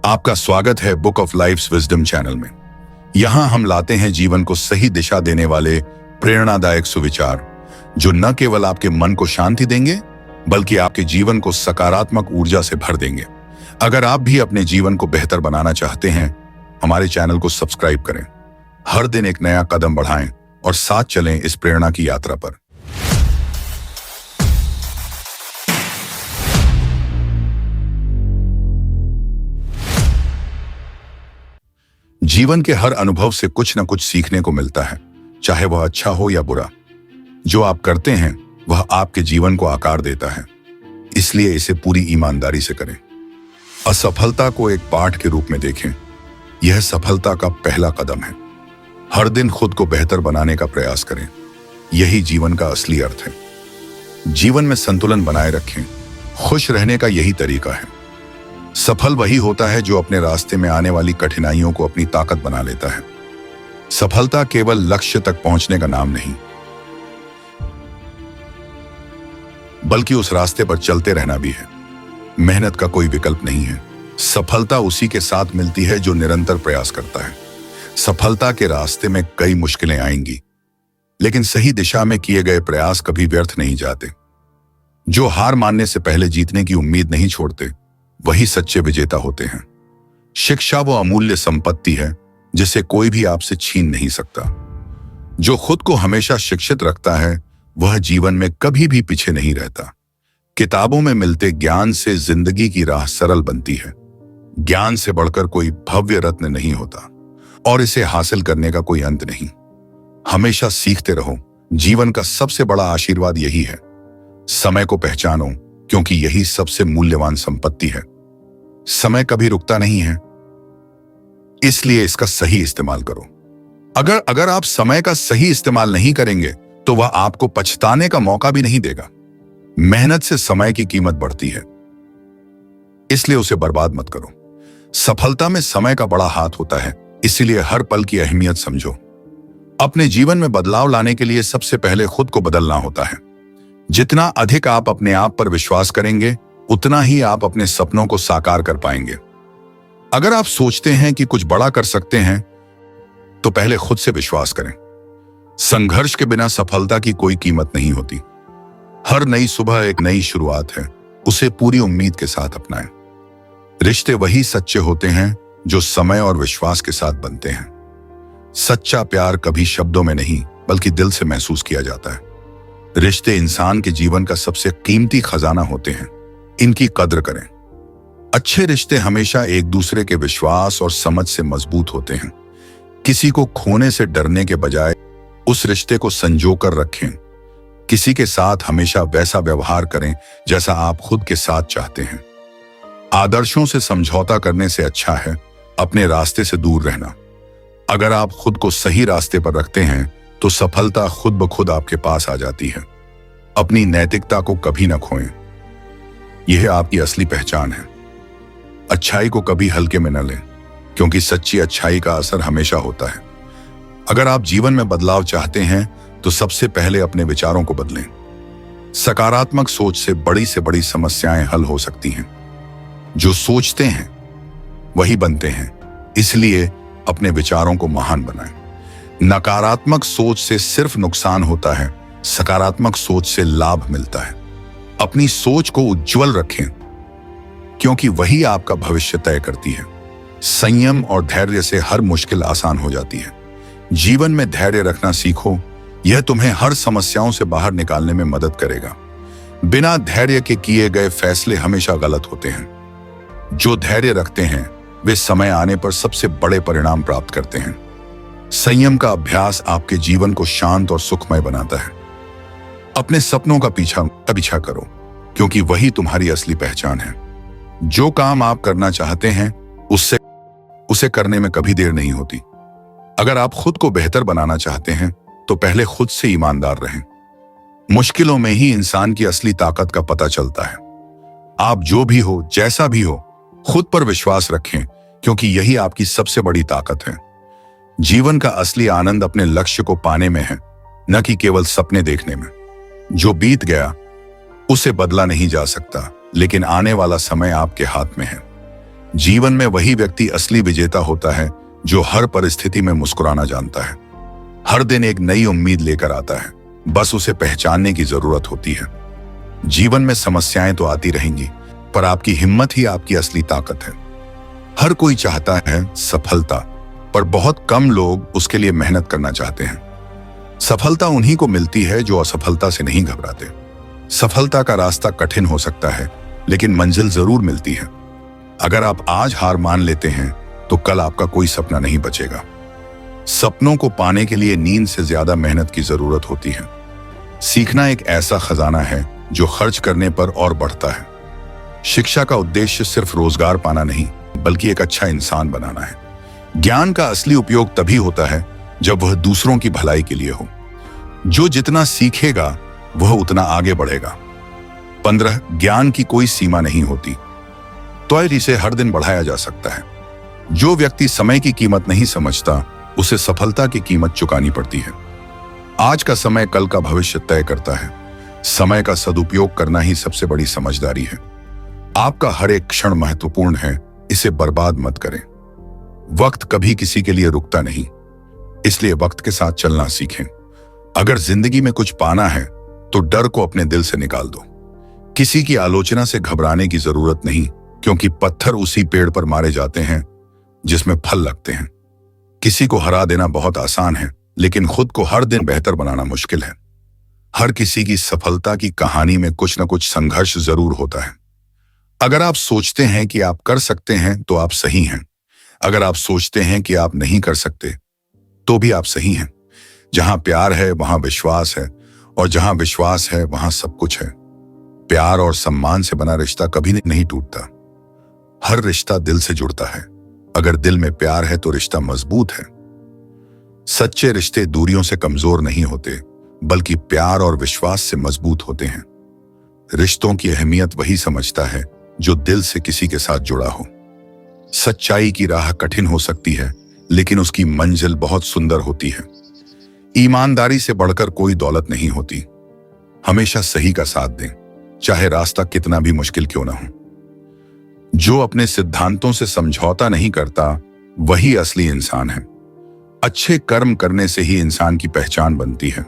आपका स्वागत है book of life's wisdom channel में। यहां हम लाते हैं जीवन को सही दिशा देने वाले प्रेरणादायक सुविचार, जो न केवल आपके मन को शांति देंगे बल्कि आपके जीवन को सकारात्मक ऊर्जा से भर देंगे। अगर आप भी अपने जीवन को बेहतर बनाना चाहते हैं, हमारे चैनल को सब्सक्राइब करें, हर दिन एक नया कदम बढ़ाएं और साथ चलें इस प्रेरणा की यात्रा पर। जीवन के हर अनुभव से कुछ न कुछ सीखने को मिलता है, चाहे वह अच्छा हो या बुरा। जो आप करते हैं वह आपके जीवन को आकार देता है, इसलिए इसे पूरी ईमानदारी से करें। असफलता को एक पाठ के रूप में देखें, यह सफलता का पहला कदम है। हर दिन खुद को बेहतर बनाने का प्रयास करें, यही जीवन का असली अर्थ है। जीवन में संतुलन बनाए रखें, खुश रहने का यही तरीका है। सफल वही होता है जो अपने रास्ते में आने वाली कठिनाइयों को अपनी ताकत बना लेता है। सफलता केवल लक्ष्य तक पहुंचने का नाम नहीं, बल्कि उस रास्ते पर चलते रहना भी है। मेहनत का कोई विकल्प नहीं है। सफलता उसी के साथ मिलती है जो निरंतर प्रयास करता है। सफलता के रास्ते में कई मुश्किलें आएंगी, लेकिन सही दिशा में किए गए प्रयास कभी व्यर्थ नहीं जाते। जो हार मानने से पहले जीतने की उम्मीद नहीं छोड़ते, वही सच्चे विजेता होते हैं। शिक्षा वो अमूल्य संपत्ति है जिसे कोई भी आपसे छीन नहीं सकता। जो खुद को हमेशा शिक्षित रखता है वह जीवन में कभी भी पीछे नहीं रहता। किताबों में मिलते ज्ञान से जिंदगी की राह सरल बनती है। ज्ञान से बढ़कर कोई भव्य रत्न नहीं होता और इसे हासिल करने का कोई अंत नहीं। हमेशा सीखते रहो। जीवन का सबसे बड़ा आशीर्वाद यही है। समय को पहचानो, क्योंकि यही सबसे मूल्यवान संपत्ति है। समय कभी रुकता नहीं है, इसलिए इसका सही इस्तेमाल करो। अगर आप समय का सही इस्तेमाल नहीं करेंगे तो वह आपको पछताने का मौका भी नहीं देगा। मेहनत से समय की कीमत बढ़ती है, इसलिए उसे बर्बाद मत करो। सफलता में समय का बड़ा हाथ होता है, इसीलिए हर पल की अहमियत समझो। अपने जीवन में बदलाव लाने के लिए सबसे पहले खुद को बदलना होता है। जितना अधिक आप अपने आप पर विश्वास करेंगे, उतना ही आप अपने सपनों को साकार कर पाएंगे। अगर आप सोचते हैं कि कुछ बड़ा कर सकते हैं, तो पहले खुद से विश्वास करें। संघर्ष के बिना सफलता की कोई कीमत नहीं होती। हर नई सुबह एक नई शुरुआत है, उसे पूरी उम्मीद के साथ अपनाएं। रिश्ते वही सच्चे होते हैं जो समय और विश्वास के साथ बनते हैं। सच्चा प्यार कभी शब्दों में नहीं, बल्कि दिल से महसूस किया जाता है। रिश्ते इंसान के जीवन का सबसे कीमती खजाना होते हैं, इनकी कद्र करें। अच्छे रिश्ते हमेशा एक दूसरे के विश्वास और समझ से मजबूत होते हैं। किसी को खोने से डरने के बजाय उस रिश्ते को संजो कर रखें। किसी के साथ हमेशा वैसा व्यवहार करें जैसा आप खुद के साथ चाहते हैं। आदर्शों से समझौता करने से अच्छा है अपने रास्ते से दूर रहना। अगर आप खुद को सही रास्ते पर रखते हैं तो सफलता खुद ब खुद आपके पास आ जाती है। अपनी नैतिकता को कभी न खोएं, यह आपकी असली पहचान है। अच्छाई को कभी हल्के में न लें, क्योंकि सच्ची अच्छाई का असर हमेशा होता है। अगर आप जीवन में बदलाव चाहते हैं तो सबसे पहले अपने विचारों को बदलें। सकारात्मक सोच से बड़ी समस्याएं हल हो सकती हैं। जो सोचते हैं वही बनते हैं, इसलिए अपने विचारों को महान बनाएं। नकारात्मक सोच से सिर्फ नुकसान होता है, सकारात्मक सोच से लाभ मिलता है। अपनी सोच को उज्जवल रखें, क्योंकि वही आपका भविष्य तय करती है। संयम और धैर्य से हर मुश्किल आसान हो जाती है। जीवन में धैर्य रखना सीखो, यह तुम्हें हर समस्याओं से बाहर निकालने में मदद करेगा। बिना धैर्य के किए गए फैसले हमेशा गलत होते हैं। जो धैर्य रखते हैं वे समय आने पर सबसे बड़े परिणाम प्राप्त करते हैं। संयम का अभ्यास आपके जीवन को शांत और सुखमय बनाता है। अपने सपनों का पीछा करो, क्योंकि वही तुम्हारी असली पहचान है। जो काम आप करना चाहते हैं उसे करने में कभी देर नहीं होती। अगर आप खुद को बेहतर बनाना चाहते हैं तो पहले खुद से ईमानदार रहें। मुश्किलों में ही इंसान की असली ताकत का पता चलता है। आप जो भी हो, जैसा भी हो, खुद पर विश्वास रखें, क्योंकि यही आपकी सबसे बड़ी ताकत है। जीवन का असली आनंद अपने लक्ष्य को पाने में है, न कि केवल सपने देखने में। जो बीत गया उसे बदला नहीं जा सकता, लेकिन आने वाला समय आपके हाथ में है। जीवन में वही व्यक्ति असली विजेता होता है जो हर परिस्थिति में मुस्कुराना जानता है। हर दिन एक नई उम्मीद लेकर आता है, बस उसे पहचानने की जरूरत होती है। जीवन में समस्याएं तो आती रहेंगी, पर आपकी हिम्मत ही आपकी असली ताकत है। हर कोई चाहता है सफलता, पर बहुत कम लोग उसके लिए मेहनत करना चाहते हैं। सफलता उन्हीं को मिलती है जो असफलता से नहीं घबराते। सफलता का रास्ता कठिन हो सकता है, लेकिन मंजिल जरूर मिलती है। अगर आप आज हार मान लेते हैं तो कल आपका कोई सपना नहीं बचेगा। सपनों को पाने के लिए नींद से ज्यादा मेहनत की जरूरत होती है। सीखना एक ऐसा खजाना है जो खर्च करने पर और बढ़ता है। शिक्षा का उद्देश्य सिर्फ रोजगार पाना नहीं, बल्कि एक अच्छा इंसान बनाना है। ज्ञान का असली उपयोग तभी होता है जब वह दूसरों की भलाई के लिए हो। जो जितना सीखेगा वह उतना आगे बढ़ेगा। 15 ज्ञान की कोई सीमा नहीं होती, तो इसे हर दिन बढ़ाया जा सकता है। जो व्यक्ति समय की कीमत नहीं समझता, उसे सफलता की कीमत चुकानी पड़ती है। आज का समय कल का भविष्य तय करता है। समय का सदुपयोग करना ही सबसे बड़ी समझदारी है। आपका हर एक क्षण महत्वपूर्ण है, इसे बर्बाद मत करें। वक्त कभी किसी के लिए रुकता नहीं, इसलिए वक्त के साथ चलना सीखें। अगर जिंदगी में कुछ पाना है तो डर को अपने दिल से निकाल दो। किसी की आलोचना से घबराने की जरूरत नहीं, क्योंकि पत्थर उसी पेड़ पर मारे जाते हैं जिसमें फल लगते हैं। किसी को हरा देना बहुत आसान है, लेकिन खुद को हर दिन बेहतर बनाना मुश्किल है। हर किसी की सफलता की कहानी में कुछ न कुछ संघर्ष जरूर होता है। अगर आप सोचते हैं कि आप कर सकते हैं तो आप सही हैं। अगर आप सोचते हैं कि आप नहीं कर सकते तो भी आप सही हैं। जहां प्यार है वहां विश्वास है, और जहां विश्वास है वहां सब कुछ है। प्यार और सम्मान से बना रिश्ता कभी नहीं टूटता। हर रिश्ता दिल से जुड़ता है। अगर दिल में प्यार है तो रिश्ता मजबूत है। सच्चे रिश्ते दूरियों से कमजोर नहीं होते, बल्कि प्यार और विश्वास से मजबूत होते हैं। रिश्तों की अहमियत वही समझता है जो दिल से किसी के साथ जुड़ा हो। सच्चाई की राह कठिन हो सकती है, लेकिन उसकी मंजिल बहुत सुंदर होती है। ईमानदारी से बढ़कर कोई दौलत नहीं होती। हमेशा सही का साथ दें, चाहे रास्ता कितना भी मुश्किल क्यों ना हो। जो अपने सिद्धांतों से समझौता नहीं करता, वही असली इंसान है। अच्छे कर्म करने से ही इंसान की पहचान बनती है।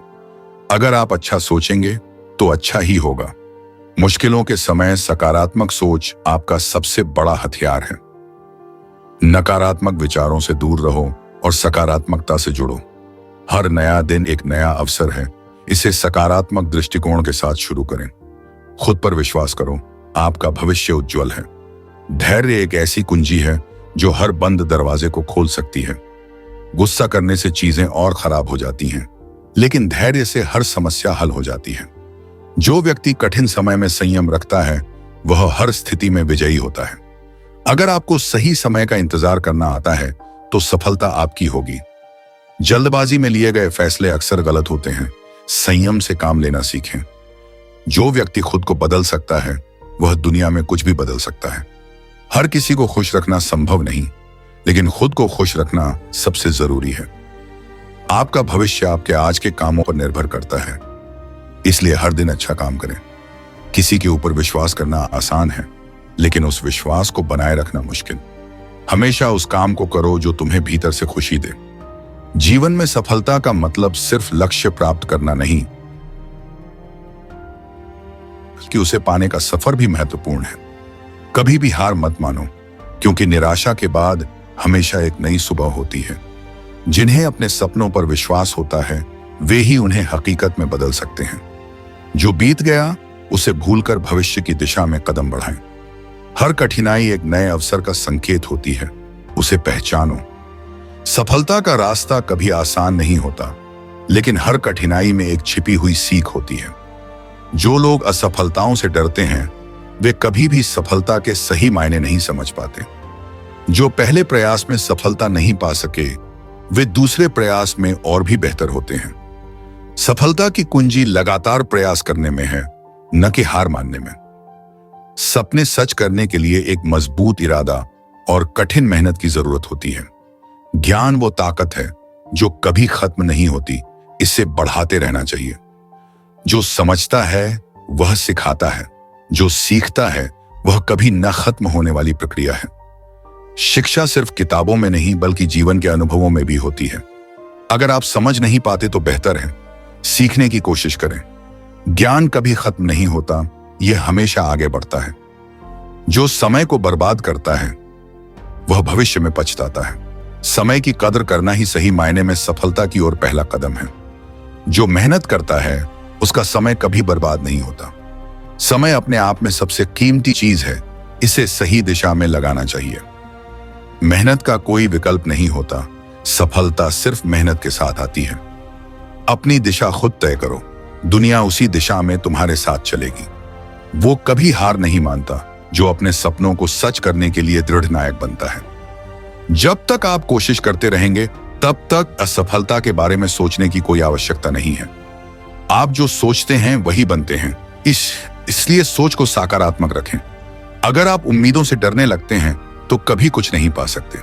अगर आप अच्छा सोचेंगे तो अच्छा ही होगा। मुश्किलों के समय सकारात्मक सोच आपका सबसे बड़ा हथियार है। नकारात्मक विचारों से दूर रहो और सकारात्मकता से जुड़ो। हर नया दिन एक नया अवसर है, इसे सकारात्मक दृष्टिकोण के साथ शुरू करें। खुद पर विश्वास करो, आपका भविष्य उज्जवल है। धैर्य एक ऐसी कुंजी है जो हर बंद दरवाजे को खोल सकती है। गुस्सा करने से चीजें और खराब हो जाती हैं, लेकिन धैर्य से हर समस्या हल हो जाती है। जो व्यक्ति कठिन समय में संयम रखता है, वह हर स्थिति में विजयी होता है। अगर आपको सही समय का इंतजार करना आता है तो सफलता आपकी होगी। जल्दबाजी में लिए गए फैसले अक्सर गलत होते हैं। संयम से काम लेना सीखें। जो व्यक्ति खुद को बदल सकता है, वह दुनिया में कुछ भी बदल सकता है। हर किसी को खुश रखना संभव नहीं, लेकिन खुद को खुश रखना सबसे जरूरी है। आपका भविष्य आपके आज के कामों पर निर्भर करता है, इसलिए हर दिन अच्छा काम करें। किसी के ऊपर विश्वास करना आसान है, लेकिन उस विश्वास को बनाए रखना मुश्किल। हमेशा उस काम को करो जो तुम्हें भीतर से खुशी दे। जीवन में सफलता का मतलब सिर्फ लक्ष्य प्राप्त करना नहीं, बल्कि उसे पाने का सफर भी महत्वपूर्ण है। कभी भी हार मत मानो, क्योंकि निराशा के बाद हमेशा एक नई सुबह होती है। जिन्हें अपने सपनों पर विश्वास होता है, वे ही उन्हें हकीकत में बदल सकते हैं। जो बीत गया उसे भूलकर भविष्य की दिशा में कदम बढ़ाएं। हर कठिनाई एक नए अवसर का संकेत होती है, उसे पहचानो। सफलता का रास्ता कभी आसान नहीं होता, लेकिन हर कठिनाई में एक छिपी हुई सीख होती है। जो लोग असफलताओं से डरते हैं, वे कभी भी सफलता के सही मायने नहीं समझ पाते। जो पहले प्रयास में सफलता नहीं पा सके, वे दूसरे प्रयास में और भी बेहतर होते हैं। सफलता की कुंजी लगातार प्रयास करने में है, न कि हार मानने में। सपने सच करने के लिए एक मजबूत इरादा और कठिन मेहनत की जरूरत होती है। ज्ञान वो ताकत है जो कभी खत्म नहीं होती, इसे बढ़ाते रहना चाहिए। जो समझता है वह सिखाता है, जो सीखता है वह कभी न खत्म होने वाली प्रक्रिया है। शिक्षा सिर्फ किताबों में नहीं बल्कि जीवन के अनुभवों में भी होती है। अगर आप समझ नहीं पाते तो बेहतर है सीखने की कोशिश करें। ज्ञान कभी खत्म नहीं होता, यह हमेशा आगे बढ़ता है। जो समय को बर्बाद करता है वह भविष्य में पछताता है। समय की कदर करना ही सही मायने में सफलता की ओर पहला कदम है। जो मेहनत करता है उसका समय कभी बर्बाद नहीं होता। समय अपने आप में सबसे कीमती चीज है, इसे सही दिशा में लगाना चाहिए। मेहनत का कोई विकल्प नहीं होता, सफलता सिर्फ मेहनत के साथ आती है। अपनी दिशा खुद तय करो, दुनिया उसी दिशा में तुम्हारे साथ चलेगी। वो कभी हार नहीं मानता जो अपने सपनों को सच करने के लिए दृढ़ नायक बनता है। जब तक आप कोशिश करते रहेंगे तब तक असफलता के बारे में सोचने की कोई आवश्यकता नहीं है। आप जो सोचते हैं वही बनते हैं, इसलिए सोच को सकारात्मक रखें। अगर आप उम्मीदों से डरने लगते हैं तो कभी कुछ नहीं पा सकते।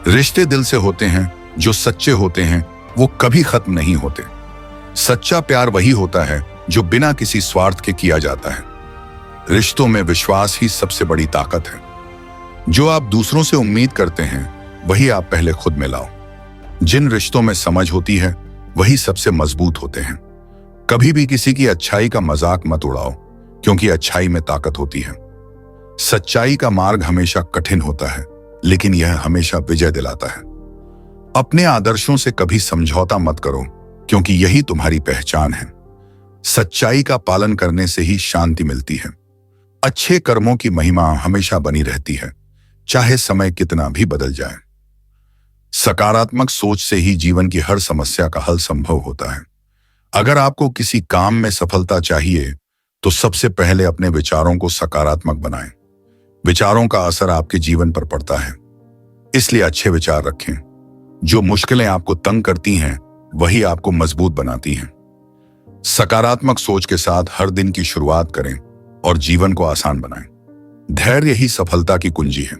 रिश्ते दिल से होते हैं, जो सच्चे होते हैं वो कभी खत्म नहीं होते। सच्चा प्यार वही होता है जो बिना किसी स्वार्थ के किया जाता है। रिश्तों में विश्वास ही सबसे बड़ी ताकत है। जो आप दूसरों से उम्मीद करते हैं वही आप पहले खुद में लाओ। जिन रिश्तों में समझ होती है वही सबसे मजबूत होते हैं। कभी भी किसी की अच्छाई का मजाक मत उड़ाओ, क्योंकि अच्छाई में ताकत होती है। सच्चाई का मार्ग हमेशा कठिन होता है, लेकिन यह हमेशा विजय दिलाता है। अपने आदर्शों से कभी समझौता मत करो, क्योंकि यही तुम्हारी पहचान है। सच्चाई का पालन करने से ही शांति मिलती है। अच्छे कर्मों की महिमा हमेशा बनी रहती है, चाहे समय कितना भी बदल जाए। सकारात्मक सोच से ही जीवन की हर समस्या का हल संभव होता है। अगर आपको किसी काम में सफलता चाहिए तो सबसे पहले अपने विचारों को सकारात्मक बनाएं। विचारों का असर आपके जीवन पर पड़ता है, इसलिए अच्छे विचार रखें। जो मुश्किलें आपको तंग करती हैं वही आपको मजबूत बनाती हैं। सकारात्मक सोच के साथ हर दिन की शुरुआत करें और जीवन को आसान बनाएं। धैर्य ही सफलता की कुंजी है।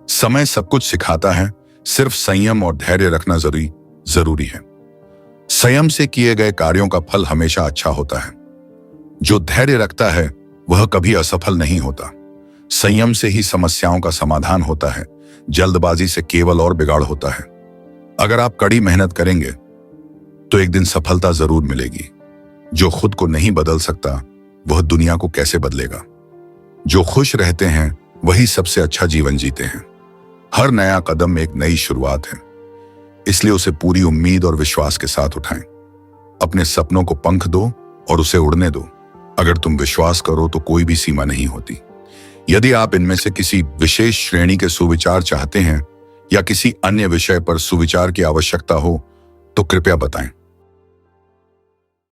समय सब कुछ सिखाता है, सिर्फ संयम और धैर्य रखना जरूरी है। संयम से किए गए कार्यों का फल हमेशा अच्छा होता है। जो धैर्य रखता है वह कभी असफल नहीं होता। संयम से ही समस्याओं का समाधान होता है, जल्दबाजी से केवल और बिगाड़ होता है। अगर आप कड़ी मेहनत करेंगे तो एक दिन सफलता जरूर मिलेगी। जो खुद को नहीं बदल सकता वह दुनिया को कैसे बदलेगा। जो खुश रहते हैं वही सबसे अच्छा जीवन जीते हैं। हर नया कदम एक नई शुरुआत है, इसलिए उसे पूरी उम्मीद और विश्वास के साथ उठाएं। अपने सपनों को पंख दो और उसे उड़ने दो। अगर तुम विश्वास करो तो कोई भी सीमा नहीं होती। यदि आप इनमें से किसी विशेष श्रेणी के सुविचार चाहते हैं या किसी अन्य विषय पर सुविचार की आवश्यकता हो तो कृपया बताएं।